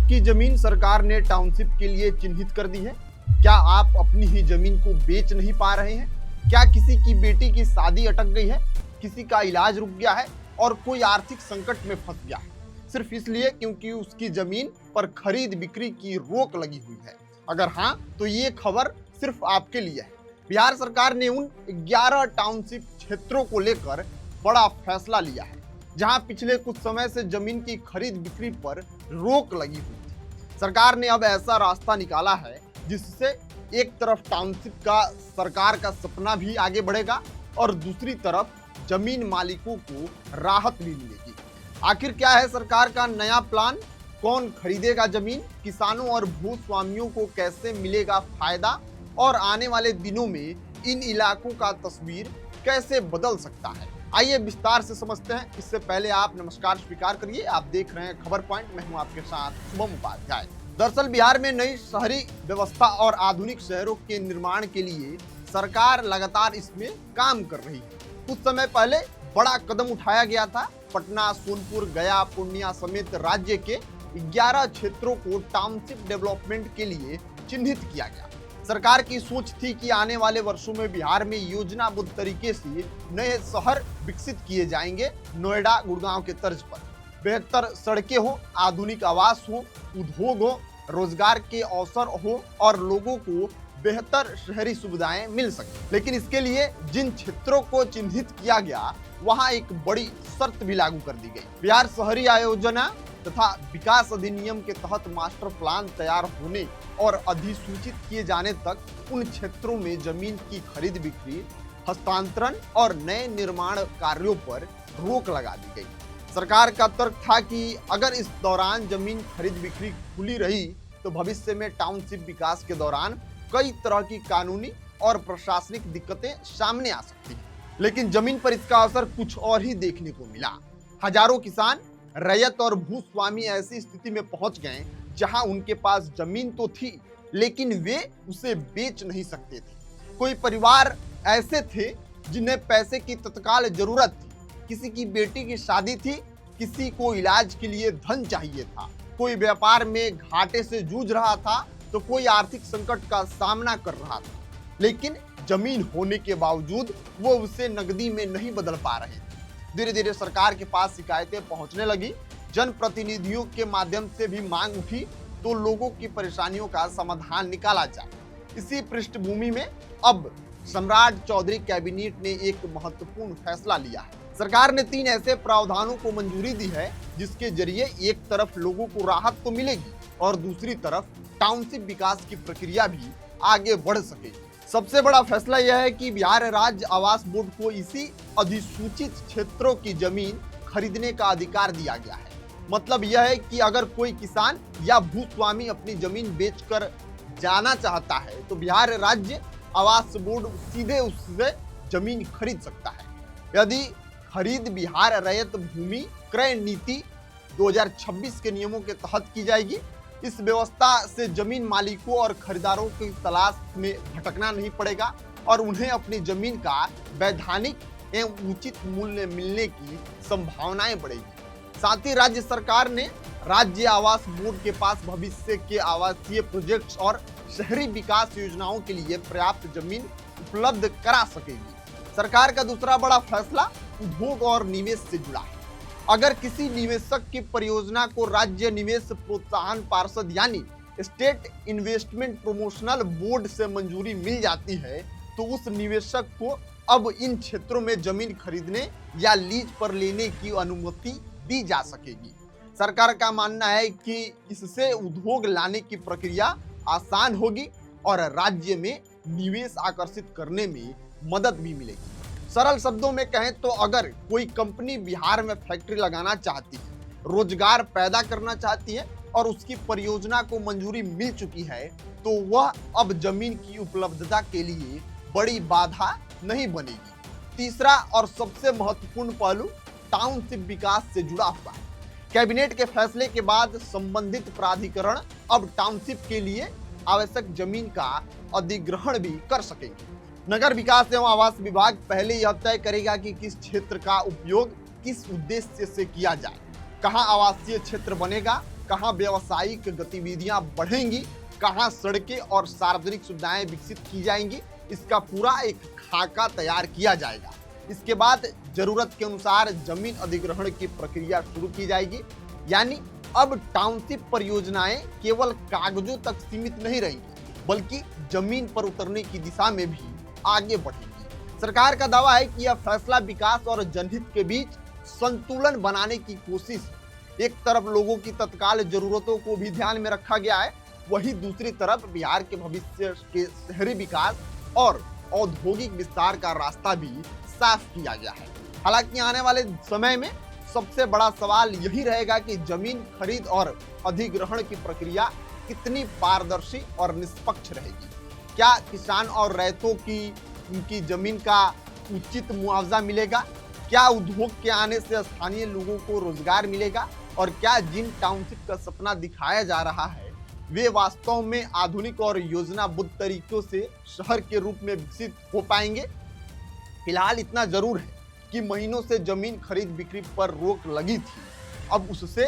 आपकी जमीन सरकार ने टाउनशिप के लिए चिन्हित कर दी है। क्या आप अपनी ही जमीन को बेच नहीं पा रहे हैं? क्या किसी की बेटी की शादी अटक गई है, किसी का इलाज रुक गया है और कोई आर्थिक संकट में फंस गया है, सिर्फ इसलिए क्योंकि उसकी जमीन पर खरीद बिक्री की रोक लगी हुई है? अगर हाँ, तो ये खबर सिर्फ आपके लिए है। बिहार सरकार ने उन 11 टाउनशिप क्षेत्रों को लेकर बड़ा फैसला लिया है जहां पिछले कुछ समय से जमीन की खरीद बिक्री पर रोक लगी हुई थी। सरकार ने अब ऐसा रास्ता निकाला है जिससे एक तरफ टाउनशिप का सरकार का सपना भी आगे बढ़ेगा और दूसरी तरफ जमीन मालिकों को राहत भी मिलेगी। आखिर क्या है सरकार का नया प्लान? कौन खरीदेगा जमीन? किसानों और भूस्वामियों को कैसे मिलेगा फायदा? और आने वाले दिनों में इन इलाकों का तस्वीर कैसे बदल सकता है? आइए विस्तार से समझते हैं। इससे पहले आप नमस्कार स्वीकार करिए। आप देख रहे हैं खबर पॉइंट। मैं हूं आपके साथ शुभम उपाध्याय। दरअसल बिहार में नई शहरी व्यवस्था और आधुनिक शहरों के निर्माण के लिए सरकार लगातार इसमें काम कर रही है। कुछ समय पहले बड़ा कदम उठाया गया था। पटना, सोनपुर, गया, पूर्णिया समेत राज्य के 11 क्षेत्रों को टाउनशिप डेवलपमेंट के लिए चिन्हित किया गया। सरकार की सोच थी कि आने वाले वर्षों में बिहार में योजनाबद्ध तरीके से नए शहर विकसित किए जाएंगे। नोएडा, गुड़गांव के तर्ज पर बेहतर सड़कें हो, आधुनिक आवास हो, उद्योग हो, रोजगार के अवसर हो और लोगों को बेहतर शहरी सुविधाएं मिल सके। लेकिन इसके लिए जिन क्षेत्रों को चिन्हित किया गया वहां एक बड़ी शर्त भी लागू कर दी गई। बिहार शहरी आयोजना तथा विकास अधिनियम के तहत मास्टर प्लान तैयार होने और अधिसूचित किए जाने तक उन क्षेत्रों में जमीन की खरीद बिक्री, हस्तांतरण और नए निर्माण कार्यों पर रोक लगा दी गई। सरकार का तर्क था कि अगर इस दौरान जमीन खरीद बिक्री खुली रही तो भविष्य में टाउनशिप विकास के दौरान कई तरह की कानूनी और प्रशासनिक दिक्कतें सामने आ सकती हैं। लेकिन जमीन पर इसका असर कुछ और ही देखने को मिला। हजारों किसान, रैयत और भूस्वामी ऐसी स्थिति में पहुंच गए जहां उनके पास जमीन तो थी लेकिन वे उसे बेच नहीं सकते थे। कोई परिवार ऐसे थे जिन्हें पैसे की तत्काल जरूरत थी, किसी की बेटी की शादी थी, किसी को इलाज के लिए धन चाहिए था, कोई व्यापार में घाटे से जूझ रहा था तो कोई आर्थिक संकट का सामना कर रहा था। लेकिन जमीन होने के बावजूद वो उसे नकदी में नहीं बदल पा रहे थे। धीरे धीरे सरकार के पास शिकायतें पहुंचने लगी। जनप्रतिनिधियों के माध्यम से भी मांग उठी तो लोगों की परेशानियों का समाधान निकाला जाए। इसी पृष्ठभूमि में अब सम्राट चौधरी कैबिनेट ने एक महत्वपूर्ण फैसला लिया है। सरकार ने 3 ऐसे प्रावधानों को मंजूरी दी है जिसके जरिए एक तरफ लोगों को राहत तो मिलेगी और दूसरी तरफ टाउनशिप विकास की प्रक्रिया भी आगे बढ़ सकेगी। सबसे बड़ा फैसला यह है कि बिहार राज्य आवास बोर्ड को इसी अधिसूचित क्षेत्रों की जमीन खरीदने का अधिकार दिया गया है। मतलब यह है कि अगर कोई किसान या भूस्वामी अपनी जमीन बेचकर जाना चाहता है तो बिहार राज्य आवास बोर्ड सीधे उससे जमीन खरीद सकता है। यदि खरीद बिहार रैयत भूमि क्रय नीति 2026 के नियमों के तहत की जाएगी। इस व्यवस्था से जमीन मालिकों और खरीदारों की तलाश में भटकना नहीं पड़ेगा और उन्हें अपनी जमीन का वैधानिक एवं उचित मूल्य मिलने की संभावनाएं बढ़ेगी। साथ ही राज्य सरकार ने राज्य आवास बोर्ड के पास भविष्य के आवासीय प्रोजेक्ट्स और शहरी विकास योजनाओं के लिए पर्याप्त जमीन उपलब्ध करा सकेगी। सरकार का दूसरा बड़ा फैसला उद्योग और निवेश से जुड़ा है। अगर किसी निवेशक की परियोजना को राज्य निवेश प्रोत्साहन पार्षद यानी स्टेट इन्वेस्टमेंट प्रमोशनल बोर्ड से मंजूरी मिल जाती है तो उस निवेशक को अब इन क्षेत्रों में जमीन खरीदने या लीज पर लेने की अनुमति दी जा सकेगी। सरकार का मानना है कि इससे उद्योग लाने की प्रक्रिया आसान होगी और राज्य में निवेश आकर्षित करने में मदद भी मिलेगी। सरल शब्दों में कहें तो अगर कोई कंपनी बिहार में फैक्ट्री लगाना चाहती है, रोजगार पैदा करना चाहती है और उसकी परियोजना को मंजूरी मिल चुकी है तो वह अब जमीन की उपलब्धता के लिए बड़ी बाधा नहीं बनेगी। तीसरा और सबसे महत्वपूर्ण पहलू टाउनशिप विकास से जुड़ा हुआ है। कैबिनेट के फैसले के बाद संबंधित प्राधिकरण अब टाउनशिप के लिए आवश्यक जमीन का अधिग्रहण भी कर सकेंगे। नगर विकास एवं आवास विभाग पहले यह तय करेगा कि किस क्षेत्र का उपयोग किस उद्देश्य से किया जाए, कहां आवासीय क्षेत्र बनेगा, कहां व्यावसायिक गतिविधियां बढ़ेंगी, कहां सड़कें और सार्वजनिक सुविधाएं विकसित की जाएंगी, इसका पूरा एक खाका तैयार किया जाएगा। इसके बाद जरूरत के अनुसार जमीन अधिग्रहण की प्रक्रिया शुरू की जाएगी। यानी अब टाउनशिप परियोजनाएं केवल कागजों तक सीमित नहीं रहेंगी, बल्कि जमीन पर उतरने की दिशा में भी आगे बढ़ेंगी। सरकार का दावा है कि यह फैसला विकास और जनहित के बीच संतुलन बनाने की कोशिश। एक तरफ लोगों की तत्काल जरूरतों को भी ध्यान में रखा गया है, वहीं दूसरी तरफ बिहार के भविष्य के शहरी विकास और औद्योगिक विस्तार का रास्ता भी साफ किया गया है। हालांकि आने वाले समय में सबसे बड़ा सवाल यही रहेगा कि जमीन खरीद और अधिग्रहण की प्रक्रिया कितनी पारदर्शी और निष्पक्ष रहेगी। क्या किसान और रैयतों की उनकी जमीन का उचित मुआवजा मिलेगा? क्या उद्योग के आने से स्थानीय लोगों को रोजगार मिलेगा? और क्या जिन टाउनशिप का सपना दिखाया जा रहा है वे वास्तव में आधुनिक और योजनाबद्ध तरीकों से शहर के रूप में विकसित हो पाएंगे? फिलहाल इतना जरूर है कि महीनों से जमीन खरीद बिक्री पर रोक लगी थी, अब उससे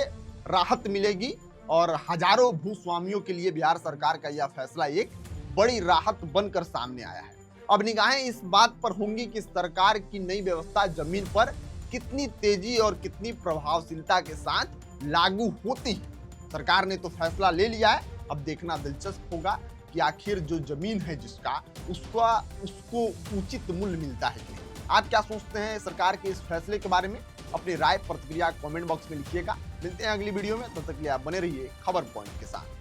राहत मिलेगी और हजारों भूस्वामियों के लिए बिहार सरकार का यह फैसला एक बड़ी राहत बनकर सामने आया है। अब निगाहें इस बात पर होंगी कि सरकार की नई व्यवस्था जमीन पर कितनी तेजी और कितनी प्रभावशीलता के साथ लागू होती है। सरकार ने तो फैसला ले लिया है, अब देखना दिलचस्प होगा कि आखिर जो जमीन है जिसका उसको उचित मूल्य मिलता है कि नहीं। आप क्या सोचते हैं सरकार के इस फैसले के बारे में? अपनी राय प्रतिक्रिया कमेंट बॉक्स में लिखिएगा। मिलते हैं अगली वीडियो में, तब तक के लिए आप बने रहिए खबर पॉइंट के साथ।